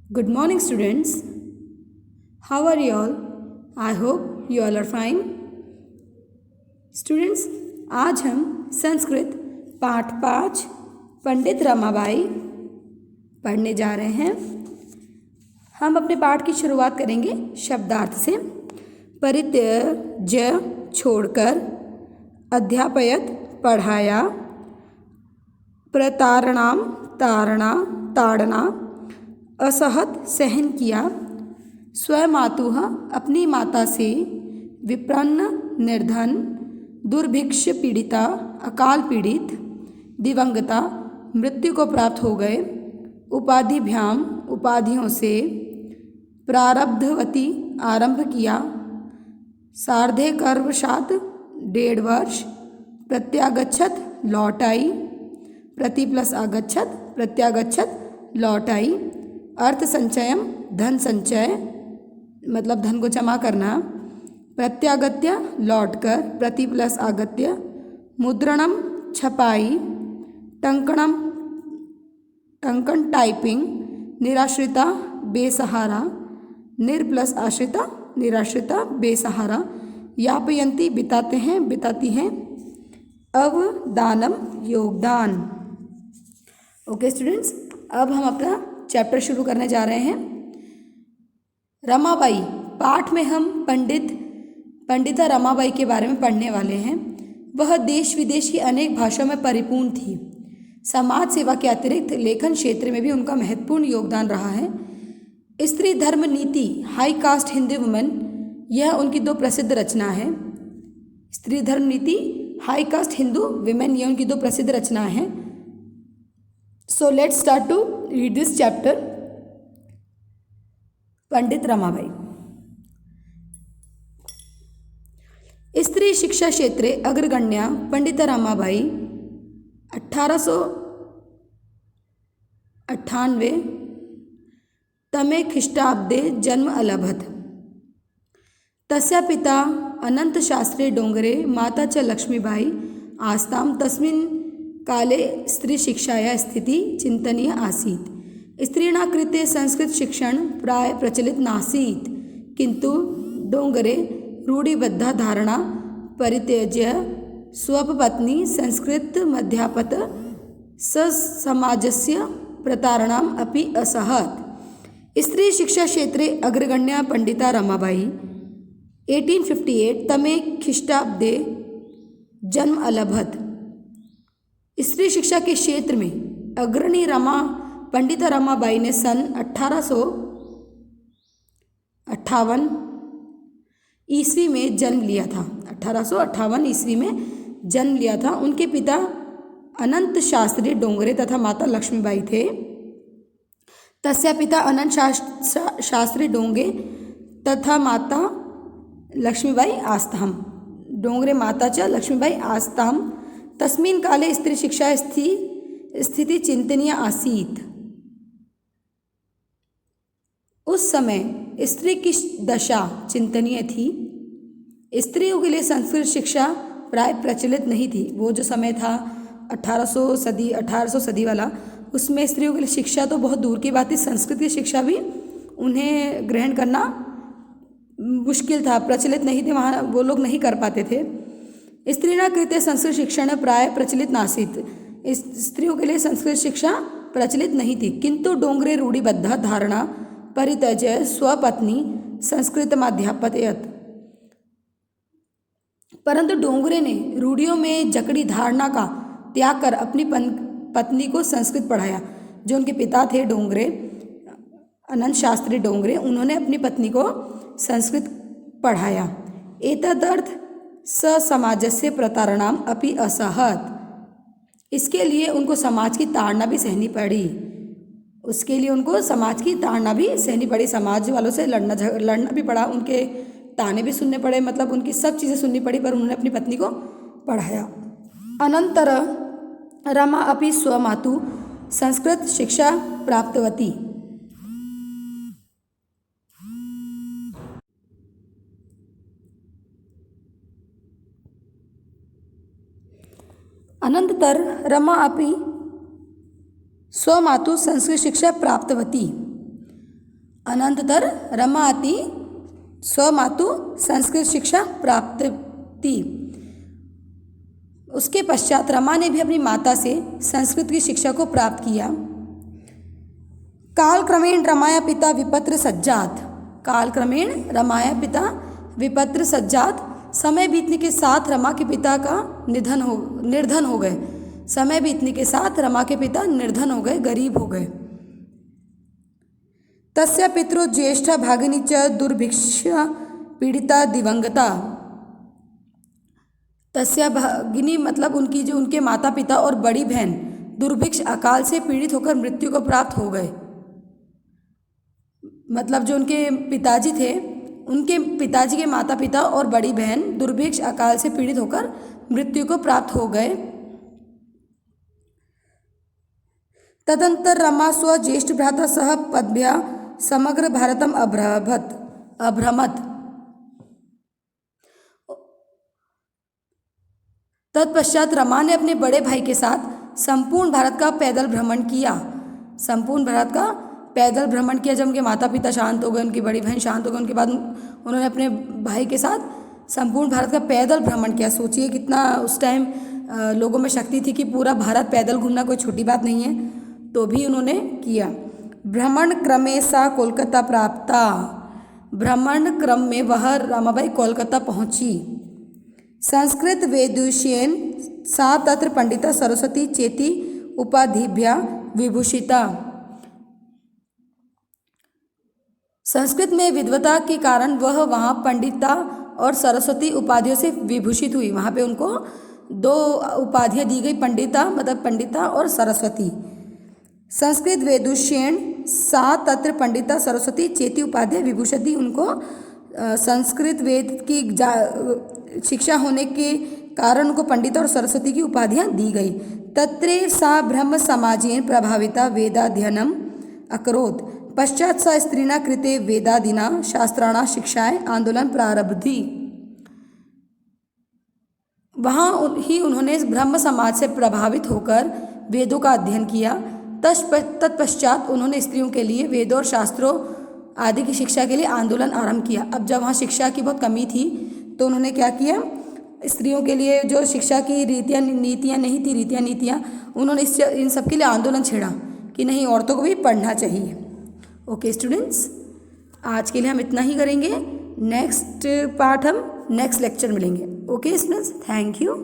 Good morning, students. How are you all? I hope you all are fine. Students, आज हम संस्कृत पाठ 5 पंडित रमाबाई पढ़ने जा रहे हैं। हम अपने पाठ की शुरुआत करेंगे शब्दार्थ से। परित्यज्य छोड़कर, अध्यापयत पढ़ाया, प्रतारणाम ताड़ना, असहत सहन किया, स्वमातुः अपनी माता से, विप्रन्न निर्धन, दुर्भिक्ष पीड़िता अकाल पीड़ित, दिवंगता मृत्यु को प्राप्त हो गए, उपाधिभ्याम उपाधियों से, प्रारब्धवती आरंभ किया, सार्धे कर्वशात 1.5 वर्ष, प्रत्यागच्छत लौट आई, प्रति प्लस आगच्छत प्रत्यागच्छत लौट आई, अर्थ संचयम धन संचय मतलब धन को जमा करना, प्रत्यागत्य लौटकर, प्रति प्लस आगत्य, मुद्रणम छपाई, टंकन टाइपिंग, निराश्रिता बेसहारा, निर प्लस आश्रिता निराश्रिता बेसहारा, यापयंती बिताते हैं बिताती हैं, अवदानम योगदान। ओके स्टूडेंट्स, अब हम अपना चैप्टर शुरू करने जा रहे हैं। रमाबाई पाठ में हम पंडिता रमाबाई के बारे में पढ़ने वाले हैं। वह देश विदेश की अनेक भाषाओं में परिपूर्ण थी। समाज सेवा के अतिरिक्त लेखन क्षेत्र में भी उनका महत्वपूर्ण योगदान रहा है। स्त्री धर्म नीति हाई कास्ट हिंदू वुमेन, यह उनकी 2 प्रसिद्ध रचना है। स्त्री धर्म नीति हाई कास्ट हिंदू विमेन, यह उनकी 2 प्रसिद्ध रचना है। So let's start to read this chapter. Pandit Ramabai. स्त्री शिक्षा क्षेत्रे अग्रगण्या पंडिता रमाबाई 1898 तमे ख्रीष्टाब्दे जन्म अलभत। तस्या पिता अनंत शास्त्री डोंगरे, माता च लक्ष्मीबाई आस्तां। तस्मिन् काले स्त्रीशिक्षायाः स्थितिः चिन्तनीया आसीत्। स्त्रीणां कृते संस्कृतशिक्षण प्राय प्रचलित नासीत्, किन्तु डोंगरे रूढिबद्धा धारणा परित्यज्य स्वपत्नी संस्कृतमध्यापत, समाजस्य प्रतारणाम् अपि असहत्। स्त्री शिक्षा क्षेत्रे अग्रगण्या पंडिता रमाबाई 1858 तमे ख्रीष्टाब्दे जन्म अलभत। स्त्री शिक्षा के क्षेत्र में अग्रणी पंडिता रमाबाई ने सन 1858 ईस्वी में जन्म लिया था। 1858 ईस्वी में जन्म लिया था। उनके पिता अनंत शास्त्री डोंगरे तथा माता लक्ष्मीबाई थे। तस्या पिता अनंत शास्त्री डोंगे तथा माता लक्ष्मीबाई आस्तां। डोंगरे माता च लक्ष्मीबाई आस्तां। तस्मिन् काले स्त्री शिक्षा स्थिति चिंतनीय आसीत्। उस समय स्त्री की दशा चिंतनीय थी। स्त्रियों के लिए संस्कृत शिक्षा प्राय प्रचलित नहीं थी। वो जो समय था 1800 सदी वाला, उसमें स्त्रियों के लिए शिक्षा तो बहुत दूर की बात थी। संस्कृत की शिक्षा भी उन्हें ग्रहण करना मुश्किल था, प्रचलित नहीं थे, वहाँ वो लोग नहीं कर पाते थे। स्त्रीणां कृते संस्कृत शिक्षण प्राय प्रचलित नासीत्। स्त्रियों के लिए संस्कृत शिक्षा प्रचलित नहीं थी, किंतु डोंगरे रूढ़िबद्ध धारणा परित्यज्य स्वपत्नी संस्कृतमध्यापयत। परंतु डोंगरे ने रूढ़ियों में जकड़ी धारणा का त्याग कर अपनी पत्नी को संस्कृत पढ़ाया। जो उनके पिता थे डोंगरे, अनंत शास्त्री डोंगरे, उन्होंने अपनी पत्नी को संस्कृत पढ़ाया। एतदर्थ स समाजस्य प्रतारणाम अपि असहत। इसके लिए उनको समाज की ताड़ना भी सहनी पड़ी। उसके लिए उनको समाज की ताड़ना भी सहनी पड़ी। समाज वालों से लड़ना भी पड़ा, उनके ताने भी सुनने पड़े, मतलब उनकी सब चीज़ें सुननी पड़ी, पर उन्होंने अपनी पत्नी को पढ़ाया। अनंतर रमा अपि स्वमातु संस्कृत शिक्षा प्राप्तवती। अनंतर रमा अपि स्वमातु संस्कृत शिक्षा प्राप्तवती। अनंततर रमाति स्वमातु संस्कृत शिक्षा प्राप्ति। उसके पश्चात रमा ने भी अपनी माता से संस्कृत की शिक्षा को प्राप्त किया। कालक्रमेण रमाया पिता विपत्र सज्जात। कालक्रमेण रमाया पिता विपत्र सज्जात। समय बीतने के साथ रमा के पिता का निर्धन हो गए। समय बीतने के साथ रमा के पिता निर्धन हो गए, गरीब हो गए। तस्य पितरो ज्येष्ठा भागिनी च दुर्भिक्ष पीड़िता दिवंगता। तस्य भागिनी मतलब उनके माता पिता और बड़ी बहन दुर्भिक्ष अकाल से पीड़ित होकर मृत्यु को प्राप्त हो गए। मतलब जो उनके पिताजी थे, उनके पिताजी के माता पिता और बड़ी बहन दुर्भिक्ष अकाल से पीड़ित होकर मृत्यु को प्राप्त हो गए। तदंतर रमा स्व ज्येष्ठ भ्राता सह पद्भ्या समग्र भारतम अभ्रमत। तत्पश्चात रमा ने अपने बड़े भाई के साथ संपूर्ण भारत का पैदल भ्रमण किया। संपूर्ण भारत का पैदल भ्रमण किया। जब उनके माता पिता शांत हो गए, उनकी बड़ी बहन शांत हो गए, उनके बाद उन्होंने अपने भाई के साथ संपूर्ण भारत का पैदल भ्रमण किया। सोचिए कितना उस टाइम लोगों में शक्ति थी कि पूरा भारत पैदल घूमना कोई छोटी बात नहीं है, तो भी उन्होंने किया। भ्रमण क्रमे सा कोलकाता प्राप्ता। भ्रमण क्रम में वह रमाबाई कोलकाता पहुंची। संस्कृत वेदुष्येन सा तत्र पंडिता सरस्वती चेती उपाधिभ्या विभूषिता। संस्कृत में विद्वता के कारण वह वहाँ पंडिता और सरस्वती उपाधियों से विभूषित हुई। वहाँ पे उनको 2 उपाधियाँ दी गई, पंडिता मतलब पंडिता और सरस्वती। संस्कृत वेदुष्येन सा तत्र पंडिता सरस्वती चेती उपाध्याय विभूषति। उनको संस्कृत वेद की शिक्षा होने के कारण उनको पंडिता और सरस्वती की उपाधियाँ दी गई। तत्रे सा ब्रह्म समाजेन प्रभाविता वेदाध्ययनम अकरोत्। पश्चात सा स्त्रीणा कृते वेदादिना शास्त्राणा शिक्षाएं आंदोलन प्रारब्धि। वहाँ ही उन्होंने ब्रह्म समाज से प्रभावित होकर वेदों का अध्ययन किया। तत्पश्चात उन्होंने स्त्रियों के लिए वेदों और शास्त्रों आदि की शिक्षा के लिए आंदोलन आरंभ किया। अब जब वहाँ शिक्षा की बहुत कमी थी तो उन्होंने क्या किया, स्त्रियों के लिए जो शिक्षा की नीतियाँ उन्होंने इन सब के लिए आंदोलन छेड़ा कि नहीं, औरतों को भी पढ़ना चाहिए। ओके स्टूडेंट्स, आज के लिए हम इतना ही करेंगे। नेक्स्ट पार्ट हम नेक्स्ट लेक्चर मिलेंगे। Okay students, thank you.